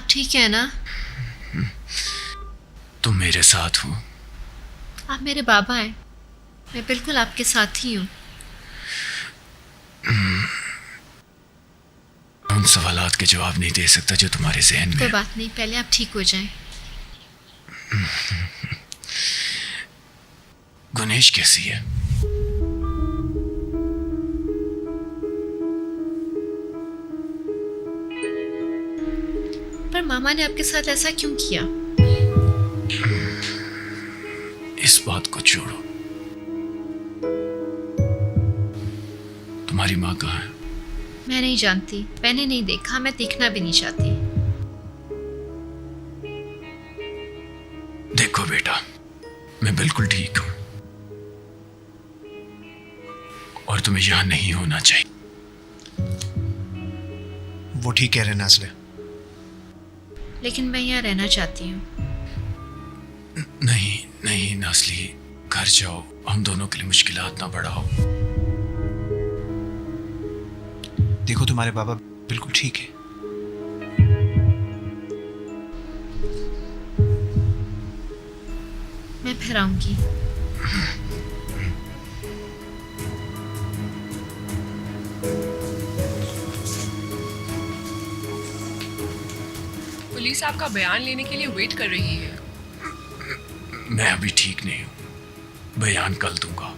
ठीक है ना? तुम मेरे साथ हो। आप मेरे बाबा हैं। मैं बिल्कुल आपके साथ ही हूँ। उन सवालात के जवाब नहीं दे सकता जो तुम्हारे जहन कोई में। बात नहीं, पहले आप ठीक हो जाएं। गुनेश कैसी है? पर मामा ने आपके साथ ऐसा क्यों किया? इस बात को छोड़ो। तुम्हारी माँ कहाँ है? मैं नहीं जानती, मैंने नहीं देखा, मैं देखना भी नहीं चाहती। देखो बेटा, मैं बिल्कुल ठीक हूं और तुम्हें यहां नहीं होना चाहिए। वो ठीक कह रहे हैं नाज़ले। लेकिन मैं यहाँ रहना चाहती हूँ। नहीं नहीं नाज़ली, घर जाओ, हम दोनों के लिए मुश्किलात ना बढ़ाओ। देखो तुम्हारे बाबा बिल्कुल ठीक है। मैं फिर आऊंगी। पुलिस आपका बयान लेने के लिए वेट कर रही है। मैं अभी ठीक नहीं हूं, बयान कल दूंगा।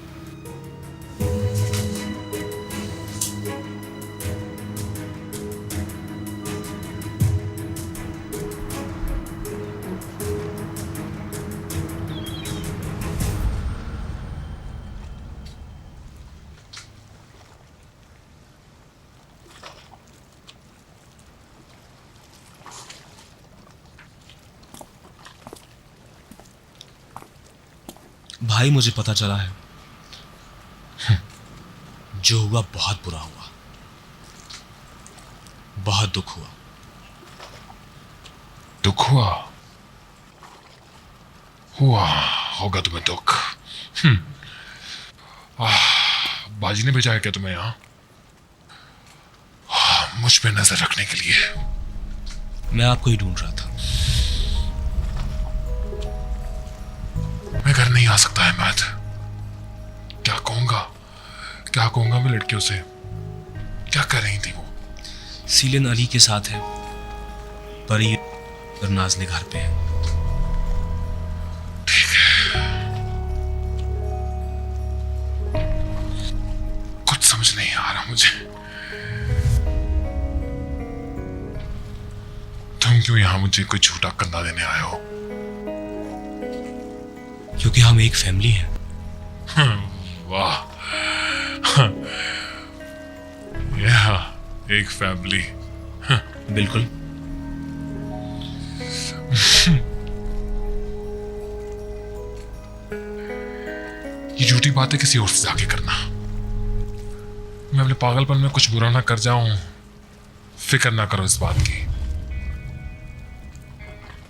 भाई मुझे पता चला है, जो हुआ बहुत बुरा हुआ, बहुत दुख हुआ। दुख हुआ? हुआ होगा तुम्हें दुख। बाजी ने भेजा है क्या तुम्हें यहाँ? मुझ पे नजर रखने के लिए। मैं आपको ही ढूंढ रहा था। मैं घर नहीं आ सकता अहमद। क्या कहूंगा, क्या कहूंगा मैं लड़कियों से? क्या कर रही थी वो? सीलन अली के साथ है, परी और नाज़ले घर पे है। ठीक है, कुछ समझ नहीं आ रहा मुझे। तुम क्यों यहाँ मुझे कोई झूठा कंधा देने आए हो? क्योंकि हम एक फैमिली हैं। वाह, यह एक फैमिली। बिल्कुल। ये झूठी बातें किसी और से जाके करना। मैं अपने पागलपन में कुछ बुरा ना कर जाऊं, फिक्र ना करो इस बात की।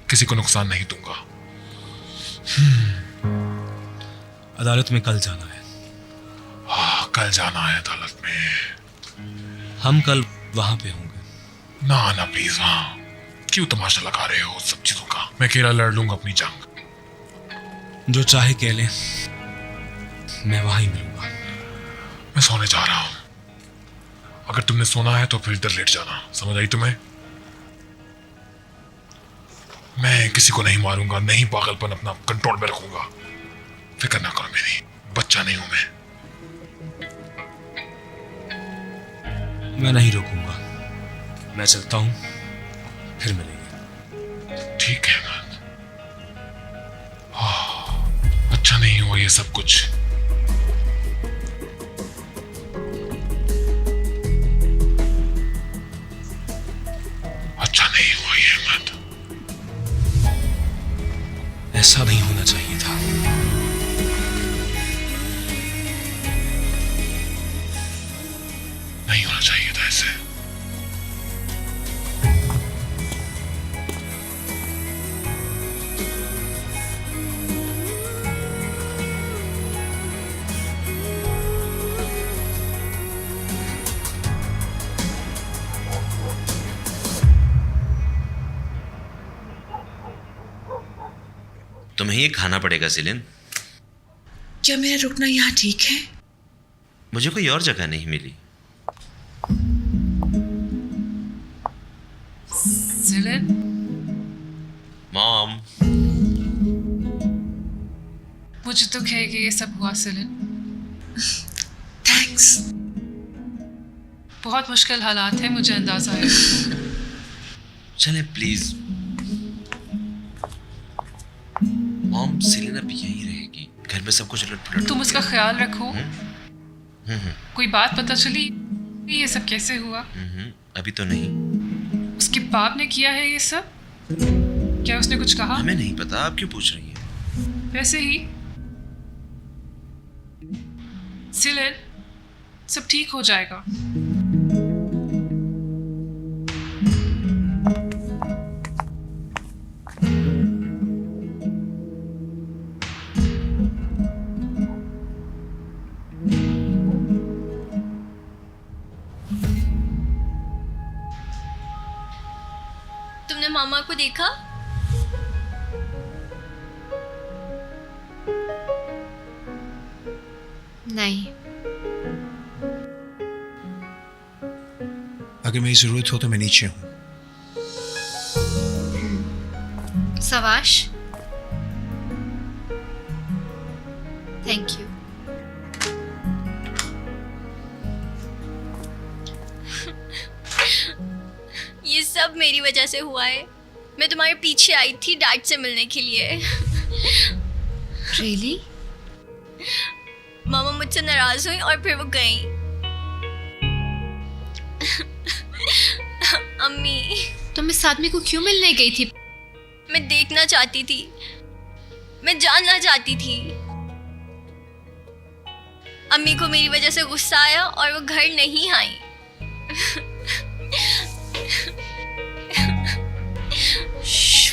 किसी को नुकसान नहीं दूंगा। अदालत में कल जाना है। कल जाना है अदालत में? हम कल वहां पे होंगे। ना ना प्लीज, हाँ क्यों तमाशा लगा रहे हो सब चीजों का? मैं अकेला लड़ लूंगा अपनी जंग। जो चाहे कह ले, मैं वहां ही मिलूंगा। मैं सोने जा रहा हूं। अगर तुमने सोना है तो फिर इधर लेट जाना, समझ आई तुम्हें? मैं किसी को नहीं मारूंगा, नहीं पागलपन अपना कंट्रोल में रखूंगा। फिक्र ना करो मेरी, बच्चा नहीं हूं मैं। मैं नहीं रोकूंगा, मैं चलता हूं, फिर मिलेंगे। ठीक है man। अच्छा नहीं हुआ ये सब कुछ। अच्छा नहीं हुआ ये अहमद। ऐसा नहीं होना चाहिए था। नहीं होना चाहिए था ऐसे। तुम्हें ये खाना पड़ेगा सिलिन। क्या मेरा रुकना यहाँ ठीक है? मुझे कोई और जगह नहीं मिली। जिलिन, मॉम, मुझे दुख है कि ये सब हुआ सिलिन। थैंक्स। बहुत मुश्किल हालात है, मुझे अंदाजा है। चले प्लीज। मॉम, सिलिन अब यहीं रहेगी। घर में सब कुछ उलट-पुलट तुम हो उसका गया। ख्याल रखो। कोई बात पता चली ये सब कैसे हुआ? अभी तो नहीं। उसके बाप ने किया है ये सब? क्या उसने कुछ कहा? हमें नहीं पता, आप क्यों पूछ रही हैं? वैसे ही सिलिन, सब ठीक हो जाएगा। तुमने मामा को देखा? नहीं। अगर मेरी जरूरत हो तो मैं नीचे हूँ। सवाश, थैंक यू। ये सब मेरी वजह से हुआ है। मैं तुम्हारे पीछे आई थी डैड से मिलने के लिए। रियली? मामा मुझसे नाराज हुई और फिर वो गई। अम्मी, तुम इस आदमी को क्यों मिलने गई थी? मैं देखना चाहती थी, मैं जानना चाहती थी। अम्मी को मेरी वजह से गुस्सा आया और वो घर नहीं आई।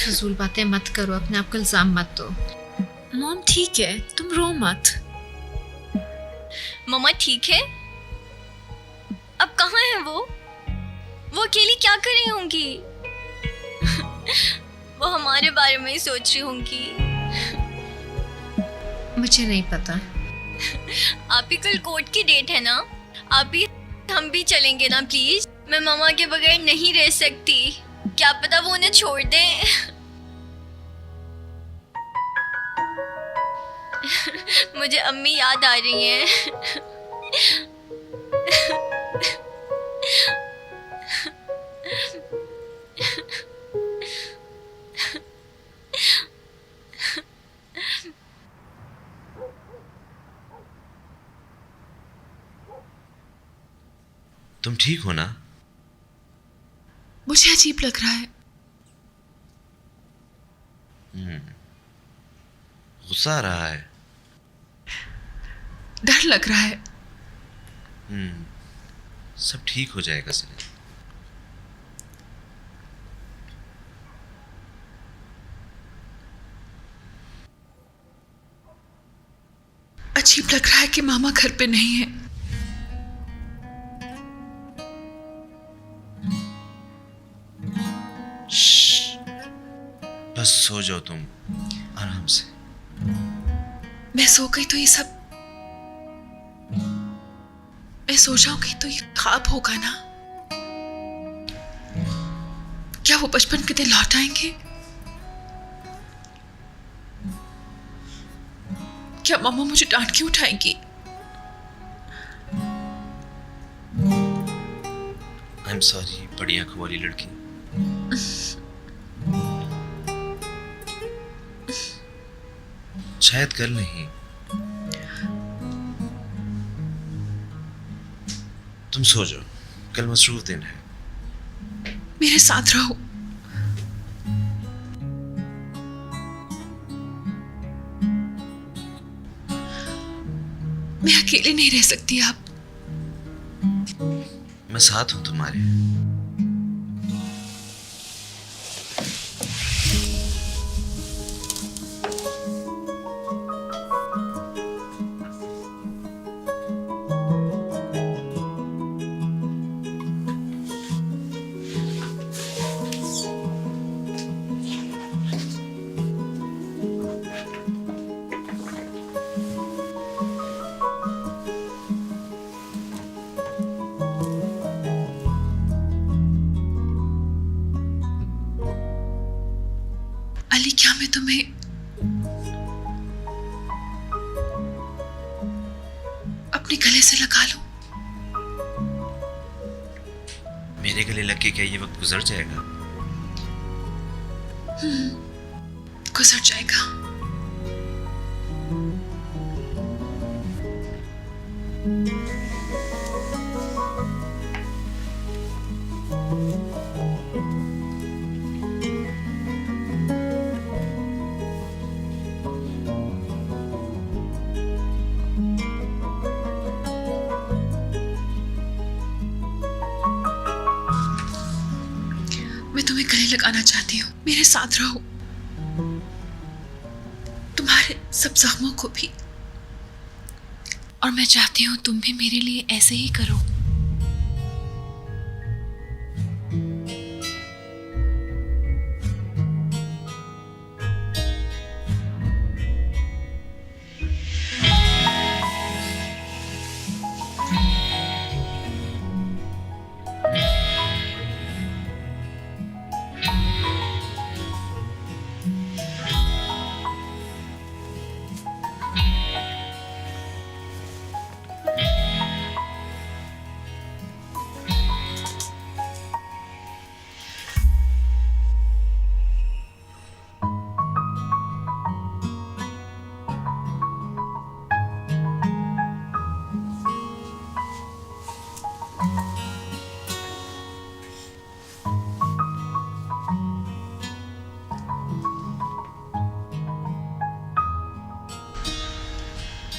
फजूल बातें मत करो, अपने आप को इल्जाम मत दो। मॉम ठीक है, तुम रो मत। मम्मा ठीक है? अब कहाँ है वो? वो अकेली क्या कर रही होंगी? वो हमारे बारे में ही सोच रही होंगी। मुझे नहीं पता। आप ही कल कोर्ट की डेट है ना? आप ही हम भी चलेंगे ना प्लीज? मैं मामा के बगैर नहीं रह सकती। क्या पता वो उन्हें छोड़ दें। मुझे अम्मी याद आ रही हैं। तुम ठीक हो ना? मुझे अजीब लग रहा है। गुस्सा आ रहा है? डर लग रहा है। सब ठीक हो जाएगा सिलिन। अजीब लग रहा है कि मामा घर पे नहीं है। बस सो जाओ तुम आराम से। मैं सो गई तो ये सब, मैं सो जाऊंगी तो ये ख्वाब होगा ना? क्या वो बचपन के दिन लौट आएंगे? क्या मम्मा मुझे डांट के उठाएंगी? आई एम सॉरी बड़ी आंखों वाली लड़की। शायद कल नहीं। तुम सो जाओ, कल मसरूफ दिन है। मेरे साथ रहो। मैं अकेले नहीं रह सकती अब। मैं साथ हूं तुम्हारे। अली, क्या मैं तुम्हें अपने गले से लगा लूं? मेरे गले लग के क्या ये वक्त गुजर जाएगा? गुजर जाएगा। मैं तुम्हें गले लगाना चाहती हूँ। मेरे साथ रहो, तुम्हारे सब जख्मों को भी। और मैं चाहती हूँ तुम भी मेरे लिए ऐसे ही करो।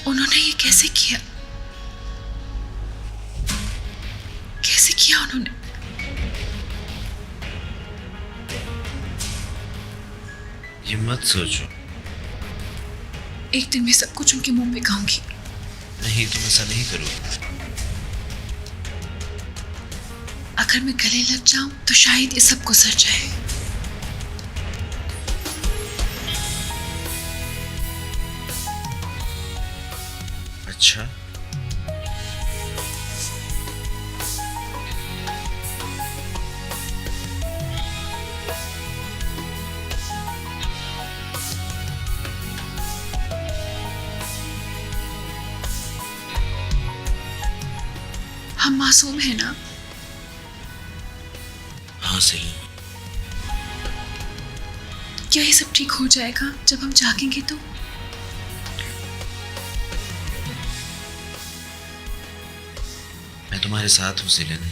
उन्होंने ये कैसे किया? कैसे किया उन्होंने? ये मत सोचो। एक दिन मैं सब कुछ उनके मुंह में कहूंगी। नहीं, तुम ऐसा नहीं करोगे। अगर मैं गले लग जाऊं तो शायद ये सब गुजर जाए। अच्छा, हम मासूम हैं ना? हाँ सेलिन। क्या ये सब ठीक हो जाएगा जब हम जागेंगे तो? मैं तुम्हारे साथ हूँ सेलिन।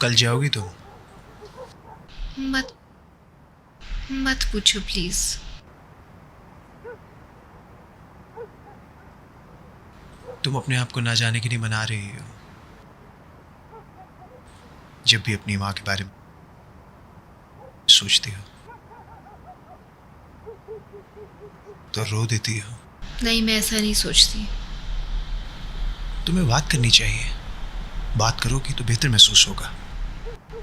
कल जाओगी तुम? मत पूछो प्लीज। तुम अपने आप को ना जाने के लिए मना रही हो। जब भी अपनी माँ के बारे में सोचती हो तो रो देती हो। नहीं, मैं ऐसा नहीं सोचती। तुम्हें बात करनी चाहिए। बात करोगी तो बेहतर महसूस होगा।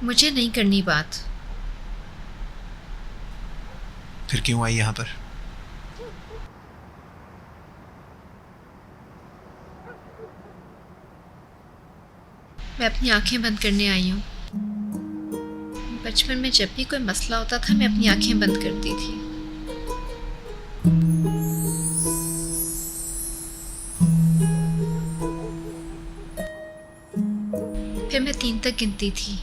मुझे नहीं करनी बात। फिर क्यों आई यहाँ पर? मैं अपनी आंखें बंद करने आई हूँ। बचपन में जब भी कोई मसला होता था मैं अपनी आंखें बंद करती थी। फिर मैं 3 तक गिनती थी।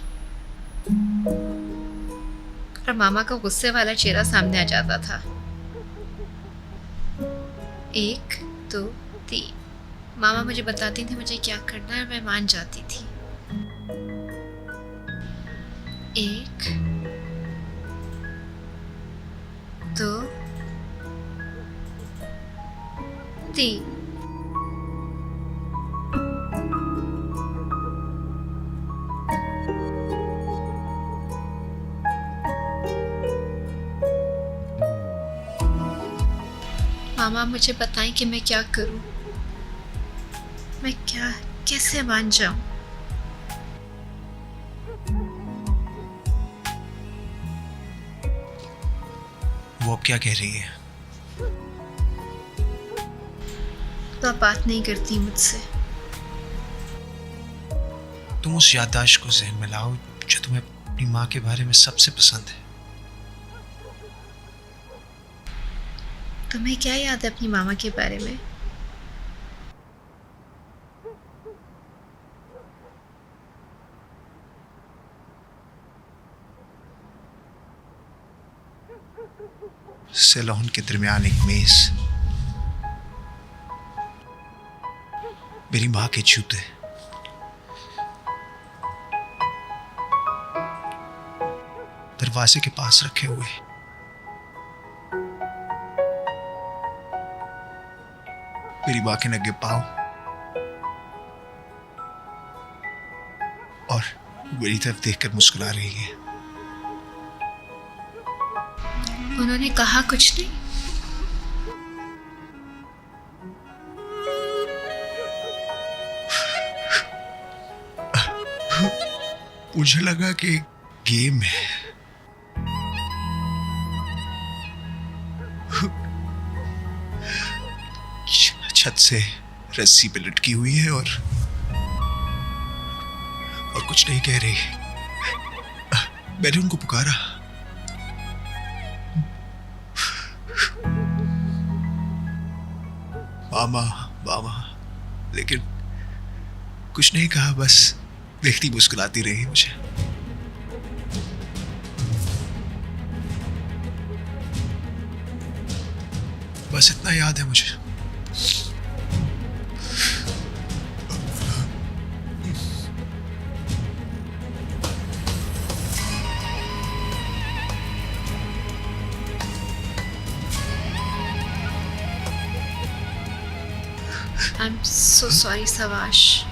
और मामा का गुस्से वाला चेहरा सामने आ जाता था। 1 2 3 मामा मुझे बताती थी मुझे क्या करना है, मैं मान जाती थी। 1 2 3 मामा मुझे बताएं कि मैं क्या करूं, मैं कैसे मान जाऊं। वो अब क्या कह रही है? तो आप बात नहीं करती मुझसे। तुम उस याददाश्त को ज़हन में लाओ जो तुम्हें अपनी माँ के बारे में सबसे पसंद है। तुम्हें क्या याद है अपनी मामा के बारे में? सैलून के दरमियान एक मेज, मेरी माँ के जूते, दरवाजे के पास रखे हुए, मेरी माँ के नंगे पाँव और मेरी तरफ देखकर मुस्कुरा रही है। उन्होंने कहा कुछ नहीं? मुझे लगा कि गेम है। छत से रस्सी पे लटकी हुई है और कुछ नहीं कह रही। मैंने उनको पुकारा, मामा मामा, लेकिन कुछ नहीं कहा, बस देखती मुस्कुराती रही मुझे। बस इतना याद है मुझे। I'm so sorry, Savash.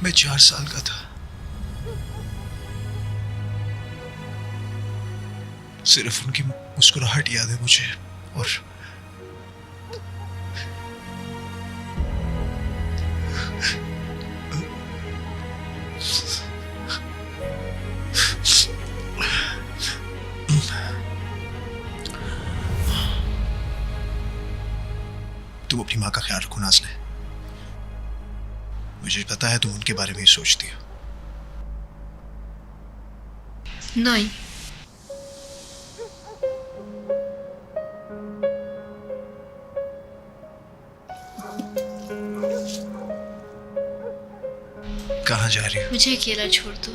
मैं 4 साल का था। सिर्फ उनकी मुस्कुराहट याद है मुझे और तुम अपनी माँ का ख्याल रखो नाज़ले। मुझे पता है तुम उनके बारे में ही सोचती हो। नहीं, कहाँ जा रही हो? मुझे अकेला छोड़ दो।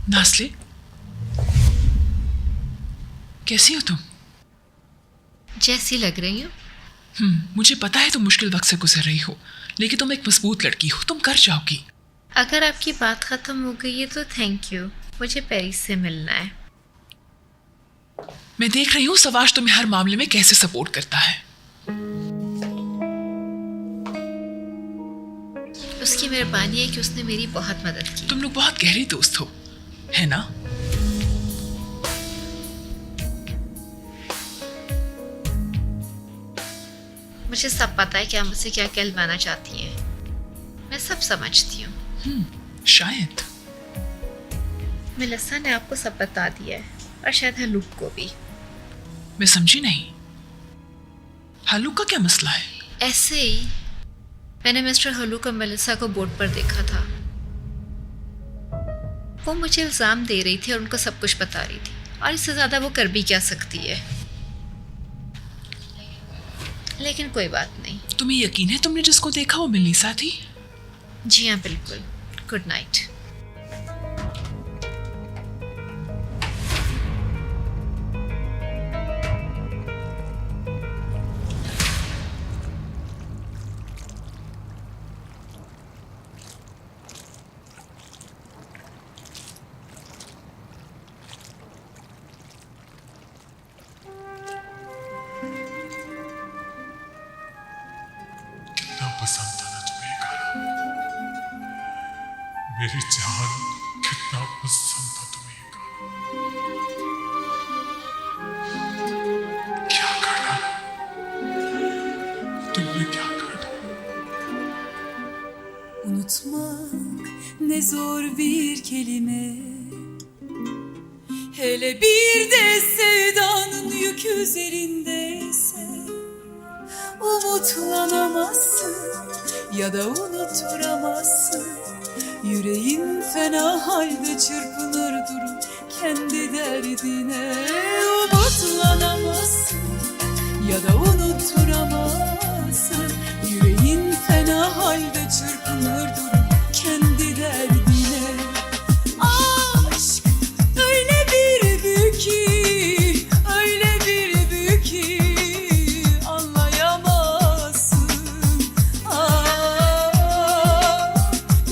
नाज़ले, कैसी हो तुम? जैसी लग रही हो। मुझे पता है तुम मुश्किल वक्त से गुजर रही हो, लेकिन तुम एक मजबूत लड़की हो, तुम कर जाओगी। अगर आपकी बात खत्म हो गई है तो थैंक यू, मुझे पेरिस से मिलना है। मैं देख रही हूँ सवाश तुम्हें हर मामले में कैसे सपोर्ट करता है। उसकी मेहरबानी है कि उसने मेरी बहुत मदद की। तुम लोग बहुत गहरे दोस्त हो, है ना? मुझे सब पता है कि आप मुझसे क्या कहलवाना चाहती हैं। मैं सब समझती हूँ। शायद। मेलिसा ने आपको सब बता दिया है और शायद हलूक को भी। मैं समझी नहीं, हलूक का क्या मसला है? ऐसे ही मैंने मिस्टर हलूक और मेलिसा को बोर्ड पर देखा था। वो मुझे इल्ज़ाम दे रही थी और उनको सब कुछ बता रही थी, और इससे ज़्यादा वो कर भी क्या सकती है। लेकिन कोई बात नहीं। तुम्हें यकीन है तुमने जिसको देखा वो मेलिसा थी? जी हाँ, बिल्कुल। Good night. कितना पसंद था ना तुम्हें ये गाना, मेरी जान, कितना पसंद था तुम्हें ये गाना। क्या गाना तुमने, क्या गाना? Unutmak ne zor bir kelime, hele bir de sevdanın yük üzerindeyse. Umutlanamazsın ya da unutturamazsın. Yüreğin fena halde çırpınır durur kendi derdine. Umutlanamazsın ya da unutturamazsın. Yüreğin fena halde çırpınır durur kendi derdine. Aşk öyle bir büyük ki, öyle bir büyük ki anlayamazsın.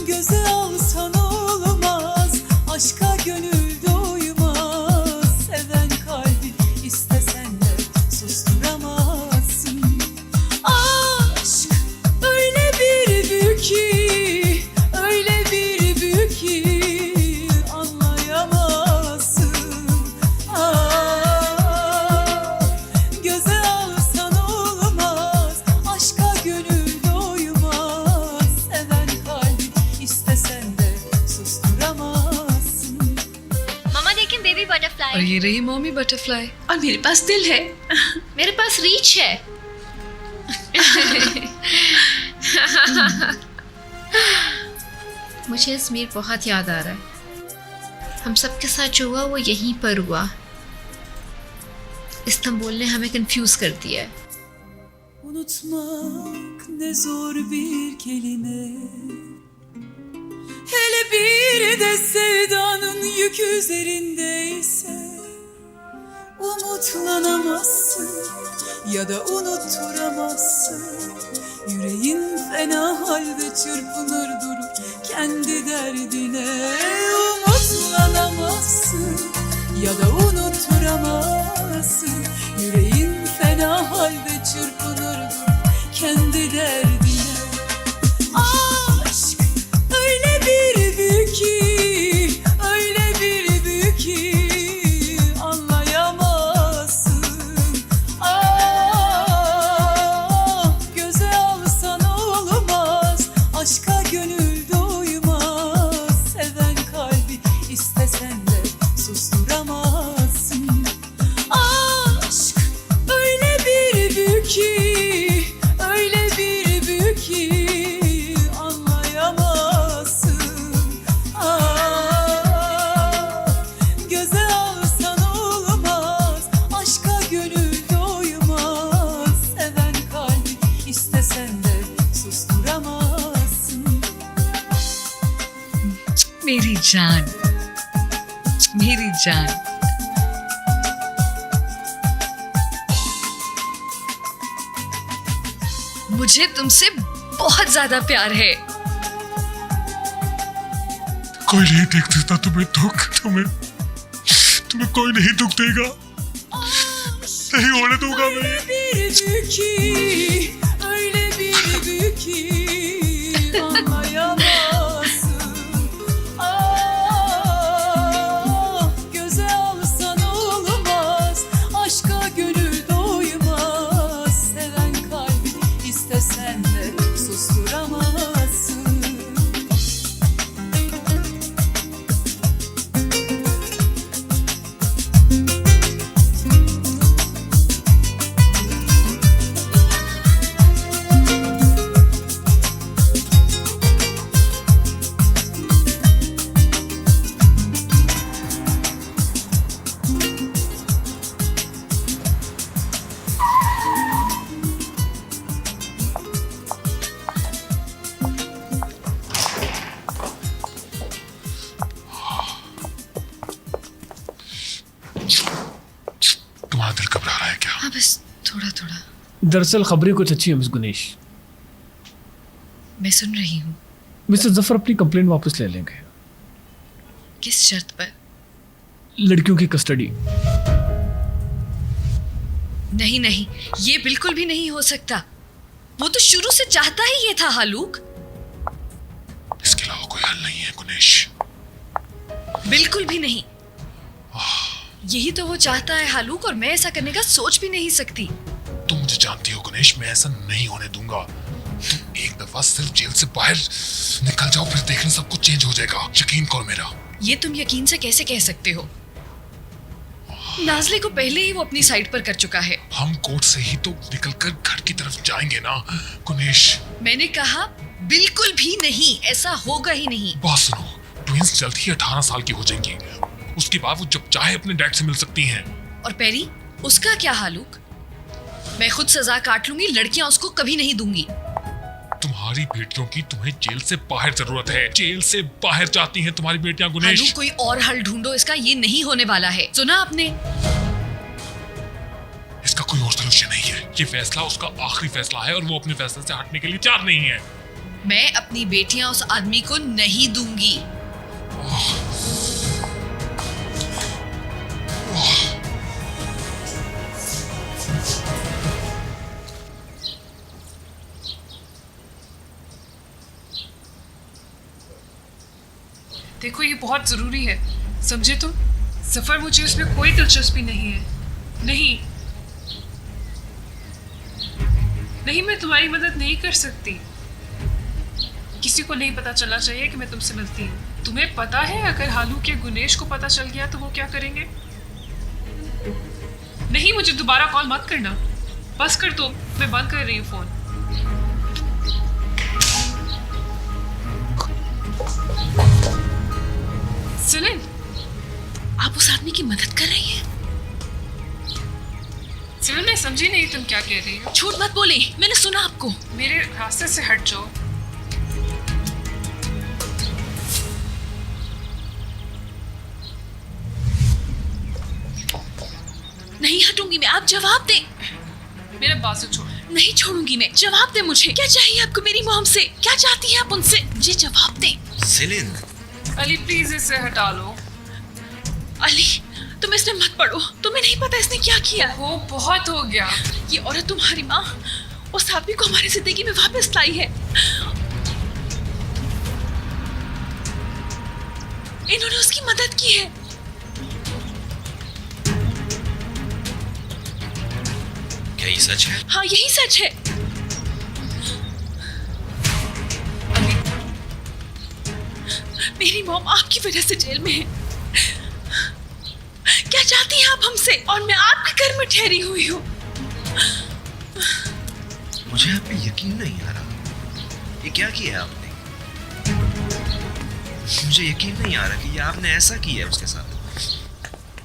Göze alsan olmaz, aşka gönül doymaz. Seven kalbi istesen de susturamazsın. Aşk öyle bir büyük ki, öyle bir büyük ki anlayamazsın. Göze alsan olmaz, aşka gönül doymaz. Seven kalbi istesen de susturamazsın. मम्मा देखें baby butterfly. और ये रही mommy butterfly, और मेरे पास दिल है। मेरे पास reach है। मुझे अजमेर बहुत याद आ रहा है। हम सबके साथ जो हुआ वो यहीं पर हुआ। इस्तांबुल ने हमें कंफ्यूज कर दिया है। Unutmak ne zor bir kelime, hele bir de sevdanın yük üzerindeyse. Umutlanamazsın ya da unutturamazsın. Yüreğin fena halde çırpınır durur kendi derdine. Umutlanamazsın ya da unutturamazsın. Yüreğin fena halde çırpınır durur kendi derdine. Aşk öyle bir büyük ki, öyle bir büyük ki anlayamazsın. Göze alsan olmaz, aşka gönül doymaz. Seven kalbi istesen de susturamazsın. Aşk öyle bir büyük ki, öyle bir büyük ki anlayamazsın. Göze alsan olmaz, aşka gönül doymaz. Seven kalbi istesen de susturamazsın. मेरी जान, मेरी जान। मुझे तुमसे बहुत ज्यादा प्यार है। कोई नहीं देख सकता तुम्हें दुख, तुम्हें कोई नहीं दुख देगा, नहीं होने दूंगा मैं। Öyle bir büyük ki, öyle bir büyük ki anlayamazsın. Göze alsan olmaz, aşka gönül doymaz. Seven kalbi istesen de susturamazsın. दरअसल खबरें कुछ अच्छी हैं मिस गुनेश। मैं सुन रही हूँ। मिस्टर जफर अपनी कंप्लेंट वापस ले लेंगे। किस शर्त पर? लड़कियों की कस्टडी। नहीं नहीं, ये बिल्कुल भी नहीं हो सकता। वो तो शुरू से चाहता ही ये था हालूक। इसके अलावा कोई हल नहीं है गुनेश। बिल्कुल भी नहीं। यही तो वो चाहता है हालूक, और मैं ऐसा करने का सोच भी नहीं सकती। तुम मुझे जानती हो गुनेश, मैं ऐसा नहीं होने दूंगा। तुम एक दफा सिर्फ जेल से बाहर निकल जाओ, फिर देखना सब कुछ चेंज हो जाएगा। यकीन करो मेरा। ये तुम यकीन से कैसे कह सकते हो? नाज़ले को पहले ही वो अपनी साइड पर कर चुका है। हम कोर्ट से ही तो निकलकर घर की तरफ जाएंगे ना गुनेश। मैंने कहा बिल्कुल भी नहीं, ऐसा होगा ही नहीं। बात सुनो, ट्विंस जल्द ही 18 साल की हो जाएंगी। उसके बाद वो जब चाहे अपने डैड से मिल सकती हैं। और पेरी, उसका क्या हालूक? मैं खुद सजा काट लूंगी, लड़कियां उसको कभी नहीं दूंगी। तुम्हारी बेटियों की तुम्हें जेल से बाहर जरूरत है। जेल से बाहर जाती हैं तुम्हारी बेटियां गुनेश। हालूक, कोई और हल ढूंढो इसका, ये नहीं होने वाला है। सुना आपने? इसका कोई और सलूशन नहीं है। ये फैसला उसका आखिरी फैसला है और वो अपने फैसले से हटने के लिए तैयार नहीं है। मैं अपनी बेटियां उस आदमी को नहीं दूंगी। देखो, ये बहुत ज़रूरी है, समझे तुम? सफ़र, मुझे उसमें कोई दिलचस्पी नहीं है। नहीं नहीं, मैं तुम्हारी मदद नहीं कर सकती। किसी को नहीं पता चलना चाहिए कि मैं तुमसे मिलती हूँ। तुम्हें पता है अगर हालूक या गुनेश को पता चल गया तो वो क्या करेंगे? नहीं, मुझे दोबारा कॉल मत करना। बस कर दो, मैं बंद कर रही हूँ फ़ोन। सेलिन, आप उस आदमी की मदद कर रही हैं? सेलिन, मैं समझी नहीं तुम क्या कह रही हो। झूठ मत बोले, मैंने सुना आपको। मेरे रास्ते से हट जाओ। नहीं हटूंगी मैं, आप जवाब दें। मेरा बाजू छोड़। नहीं छोड़ूंगी मैं, जवाब दे मुझे। क्या चाहिए आपको मेरी मॉम से? क्या चाहती हैं आप उनसे? मुझे जवाब दें। सेलिन, अली प्लीज इसे हटा लो। अली, तुम इसमें मत पड़ो, तुम्हें नहीं पता इसने क्या किया। वो बहुत हो गया। ये औरत तुम्हारी माँ उस आदमी को हमारी जिंदगी में वापस लाई है। इन्होंने उसकी मदद की है। क्या ये सच है? हाँ, यही सच है। मेरी मॉम आपकी वजह से जेल में है। क्या चाहती हैं आप हमसे? और मैं आपके घर में ठहरी हुई हूँ। मुझे आप पे यकीन नहीं आ रहा। ये क्या किया आपने? मुझे यकीन नहीं आ रहा कि ये आपने ऐसा किया है उसके साथ।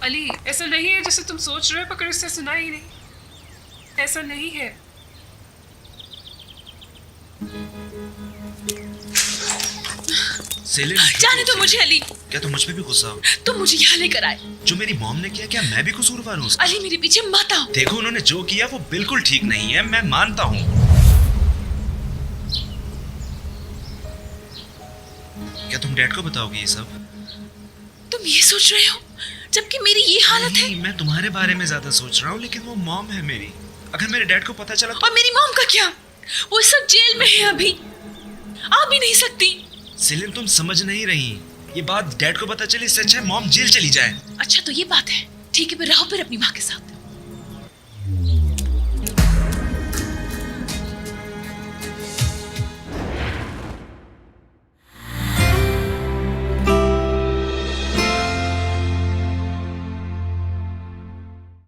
अली, ऐसा नहीं है जैसे तुम सोच रहे हो, पकड़ उससे सुना ही नहीं। ऐसा नहीं है। सेलिन, जाने दो मुझे अली। क्या तुम मुझ पे भी गुस्सा हो? तुम मुझे यहाँ लेकर आए। जो मेरी मॉम ने किया, क्या मैं भी कसूरवार हूँ? अली, मेरे पीछे मत आओ। देखो, उन्होंने जो किया वो बिल्कुल ठीक नहीं है, मैं मानता हूँ। क्या तुम डैड को बताओगे ये सब? तुम ये सोच रहे हो जबकि मेरी ये हालत है? मैं तुम्हारे बारे में ज्यादा सोच रहा हूँ, लेकिन वो मॉम है मेरी। अगर मेरे डैड को पता चला तो... और मेरी मॉम का क्या? वो इस वक्त जेल में है, अभी आ भी नहीं सकती। सेलिन, तुम समझ नहीं रही। ये बात डैड को पता चली, इससे अच्छा है मॉम जेल चली जाए। अच्छा, तो ये बात है। ठीक है, फिर रहो फिर अपनी माँ के साथ।